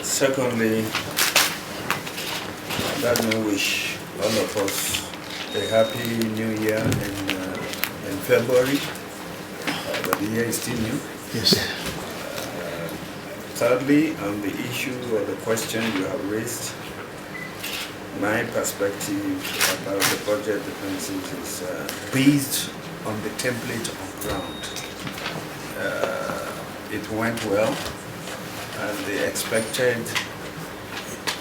Secondly, let me wish all of us a happy new year in February, but the year is still new. Yes. Thirdly, on the issue or the question you have raised, my perspective about the budget differences is based on the template on ground. It went well, and they expected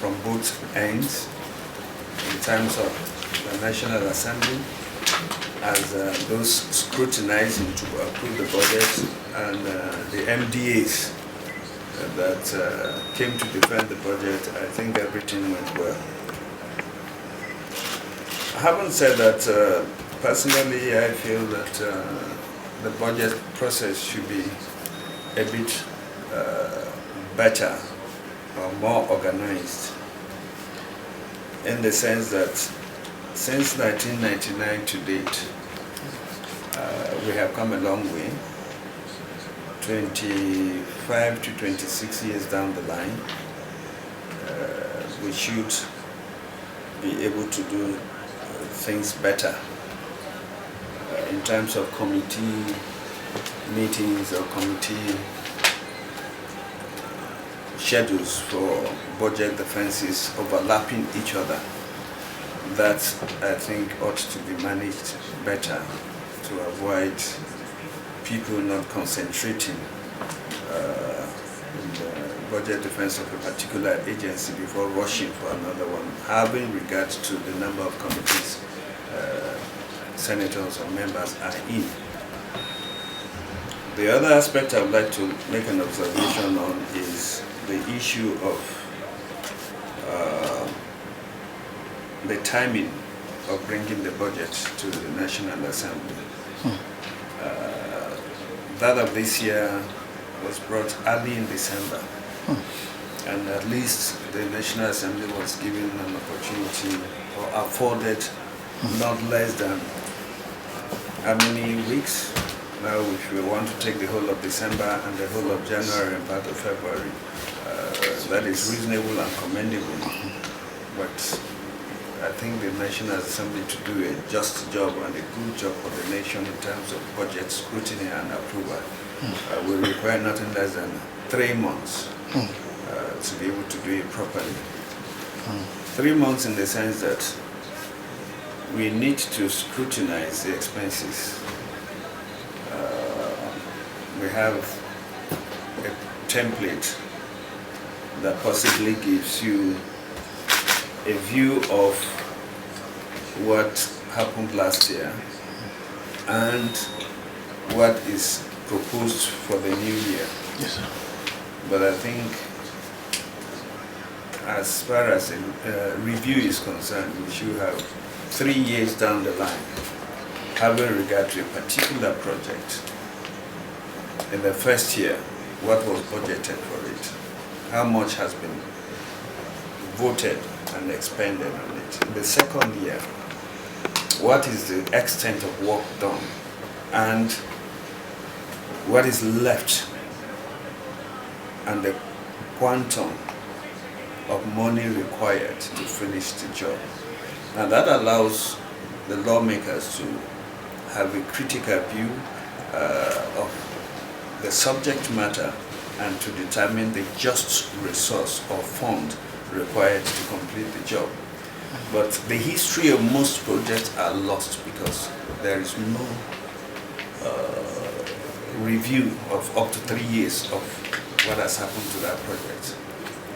from both ends in terms of the National Assembly as those scrutinizing to approve the budget and the MDAs that came to defend the budget. I think everything went well. Having said that, personally I feel that the budget process should be a bit better or more organized, in the sense that since 1999 to date, we have come a long way. 25 to 26 years down the line, we should be able to do things better in terms of committee meetings or committee schedules for budget defenses overlapping each other. That, I think, ought to be managed better to avoid people not concentrating in the budget defense of a particular agency before rushing for another one, having regard to the number of committees senators or members are in. The other aspect I would like to make an observation on is the issue of the timing of bringing the budget to the National Assembly. That of this year was brought early in December, and at least the National Assembly was given an opportunity or afforded not less than how many weeks? Now, if we want to take the whole of December and the whole of January and part of February, that is reasonable and commendable. But I think the National Assembly, to do a just job and a good job for the nation in terms of budget scrutiny and approval, will require nothing less than 3 months to be able to do it properly. 3 months in the sense that we need to scrutinize the expenses. We have a template that possibly gives you a view of what happened last year and what is proposed for the new year. Yes, sir. But I think as far as a review is concerned, we should have 3 years down the line, having regard to a particular project. In the first year, what was budgeted for it? How much has been voted and expended on it? In the second year, what is the extent of work done and what is left, and the quantum of money required to finish the job? Now that allows the lawmakers to have a critical view of the subject matter and to determine the just resource or fund required to complete the job. But the history of most projects are lost because there is no review of up to 3 years of what has happened to that project.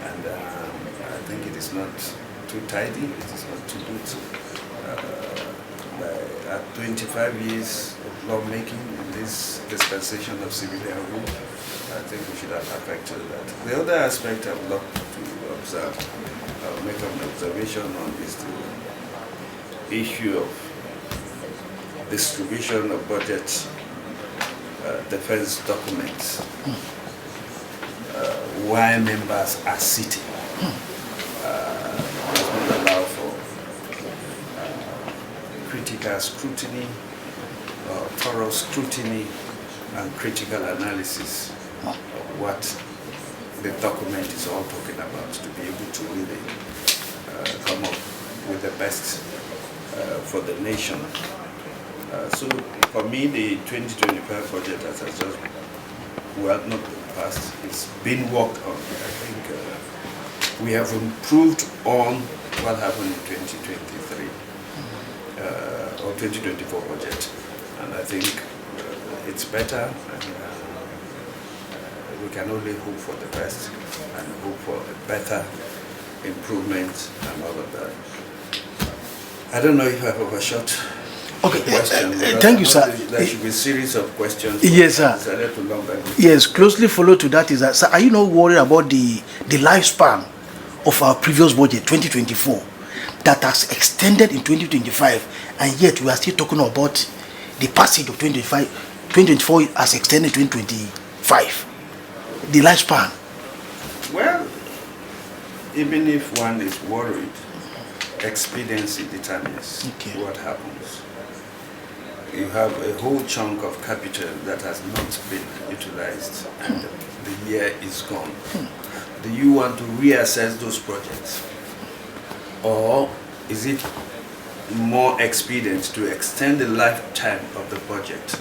And I think it is not too tidy, it is not too good. At 25 years of lawmaking in this dispensation of civilian rule, I think we should have affected that. The other aspect I would love to observe, I'll make an observation on, is the issue of distribution of budget defense documents while members are sitting. Does not allow for critical scrutiny, thorough scrutiny, and critical analysis of what the document is all talking about, to be able to really come up with the best for the nation. So for me, the 2025 budget, as I just not been passed, it's been worked on. I think we have improved on what happened in 2023 or 2024 budget, and I think it's better, and we can only hope for the best and hope for a better improvement and all of that. I don't know if I've overshot. Okay, question. Thank you, sir. There should be a series of questions. Yes, sir. Yes, closely followed to that is that, sir, are you not worried about the lifespan of our previous budget, 2024, that has extended in 2025, and yet we are still talking about the passage of 2024 as extended 2025, the lifespan? Well, even if one is worried, expediency determines what happens. You have a whole chunk of capital that has not been utilized, and the year is gone. Do you want to reassess those projects, or is it more expedient to extend the lifetime of the budget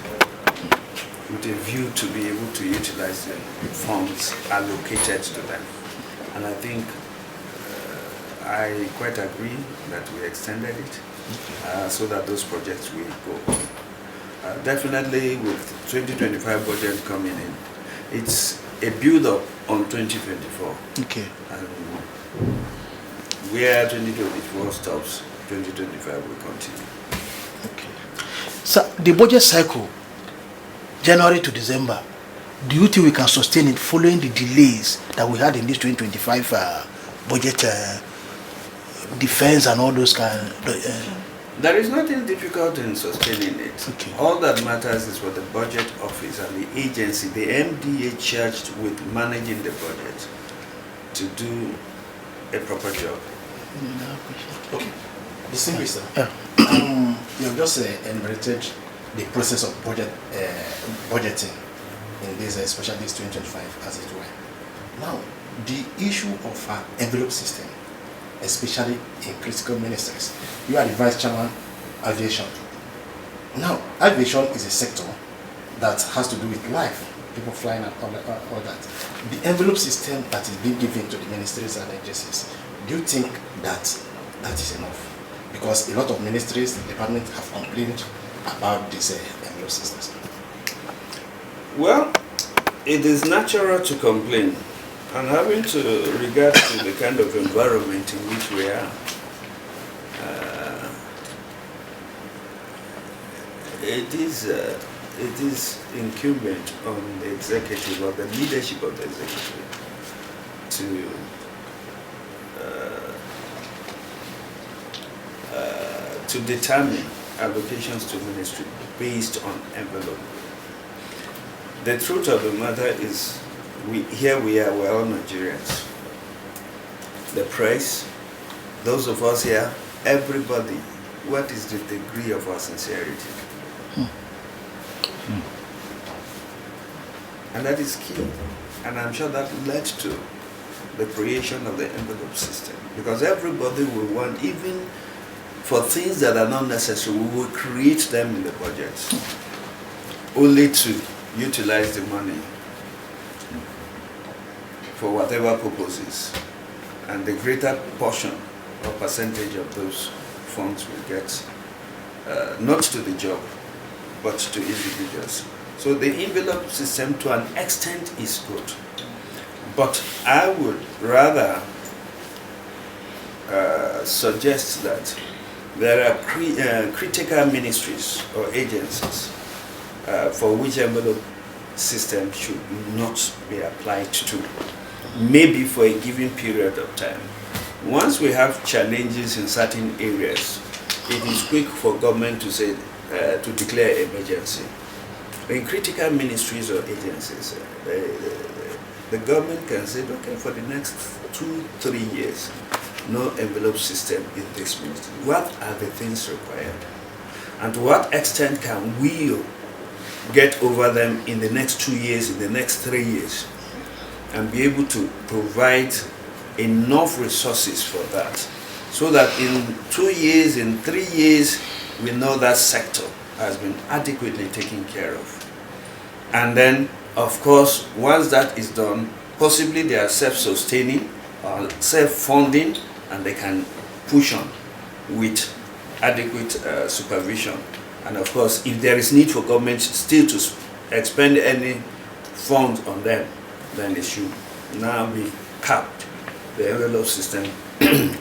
with a view to be able to utilize the funds allocated to them? And I think I quite agree that we extended it so that those projects will go. Definitely with 2025 budget coming in, it's a build-up on 2024. Okay. And where 2024 stops, 2025 will continue. Okay. So the budget cycle, January to December, do you think we can sustain it following the delays that we had in this 2025 budget defense and all those kind There is nothing difficult in sustaining it. Okay. All that matters is for the budget office and the agency, the MDA charged with managing the budget, to do a proper job. Okay. Distinguished sir, you have just enumerated the process of budgeting in this, especially this 2025 as it were. Now, the issue of our envelope system, especially in critical ministries. You are the Vice Chairman, Aviation. Now, aviation is a sector that has to do with life, people flying and all that. The envelope system that is being given to the ministries and agencies, do you think that is enough? Because a lot of ministries and departments have complained about these envelope systems. Well, it is natural to complain. And having to regard to the kind of environment in which we are, it is incumbent on the executive or the leadership of the executive to determine allocations to ministry based on envelope. The truth of the matter is, we're all Nigerians. The press, those of us here, everybody, what is the degree of our sincerity? And that is key. And I'm sure that led to the creation of the envelope system. Because everybody will want, even for things that are not necessary, we will create them in the budget, only to utilize the money for whatever purposes, and the greater portion or percentage of those funds will get not to the job but to individuals. So the envelope system to an extent is good, but I would rather suggest that there are critical ministries or agencies for which envelope system should not be applied to, maybe for a given period of time. Once we have challenges in certain areas, it is quick for government to say, to declare emergency. In critical ministries or agencies, the government can say, okay, for the next 2-3 years, no envelope system in this ministry. What are the things required? And to what extent can we get over them in the next 2 years, in the next 3 years? and be able to provide enough resources for that, so that in 2 years, in 3 years, we know that sector has been adequately taken care of. And then, of course, once that is done, possibly they are self-sustaining or self-funding, and they can push on with adequate supervision. And of course, if there is need for government still to expend any funds on them, then they should now be capped. The envelope system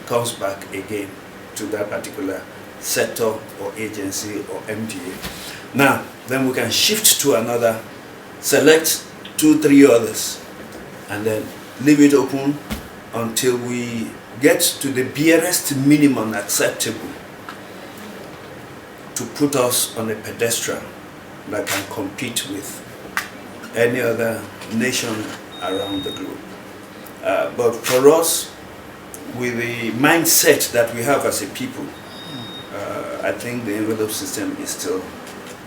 comes back again to that particular sector or agency or MDA. Now, then we can shift to another, select 2-3 others, and then leave it open until we get to the barest minimum acceptable to put us on a pedestal that can compete with any other nation around the globe. But for us, with the mindset that we have as a people, I think the envelope system is still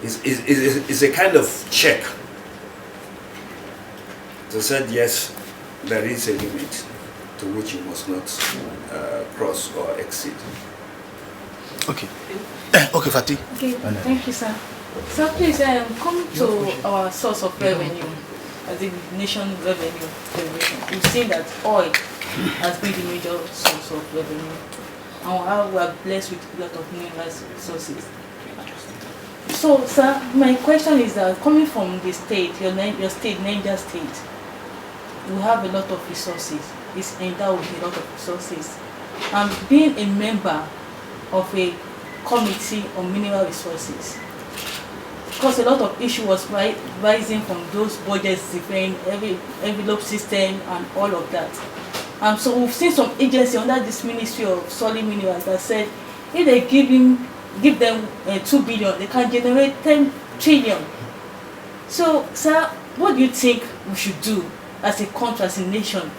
is a kind of check. They said yes, there is a limit to which you must not cross or exceed. Okay. Okay, Fatih. Okay, thank you, sir. Sir, please come to our source of revenue, as the nation revenue generation. We've seen that oil has been the major source of revenue, and how we are blessed with a lot of mineral resources. So, sir, my question is that coming from the state, your state, Niger State, you have a lot of resources. It's endowed with a lot of resources. And being a member of a committee on mineral resources, because a lot of issue was rising from those budgets, different envelope system and all of that. So we've seen some agency under this Ministry of Solid Minerals that said if they give them 2 billion, they can generate 10 trillion. So, sir, what do you think we should do as a country, as a nation,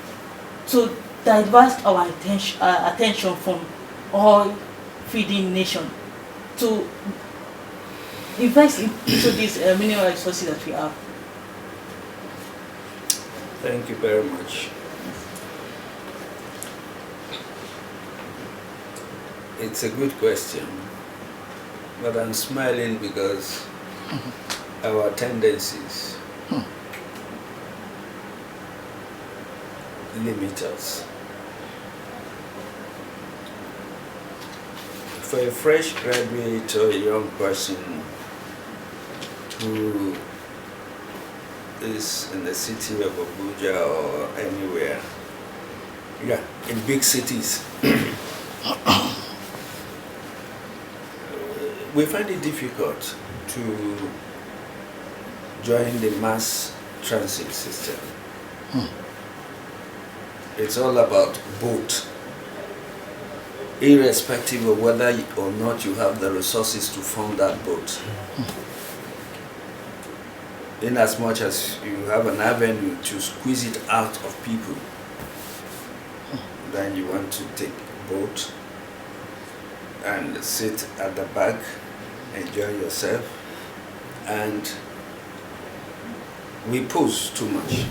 to divert our attention from oil feeding nation to invest into these mineral resources that we have? Thank you very much. It's a good question, but I'm smiling because our tendencies limit us. For a fresh graduate or a young person who is in the city of Abuja or anywhere, in big cities, we find it difficult to join the mass transit system. It's all about boat, irrespective of whether or not you have the resources to fund that boat. In as much as you have an avenue to squeeze it out of people, then you want to take boat and sit at the back, enjoy yourself, and we push too much.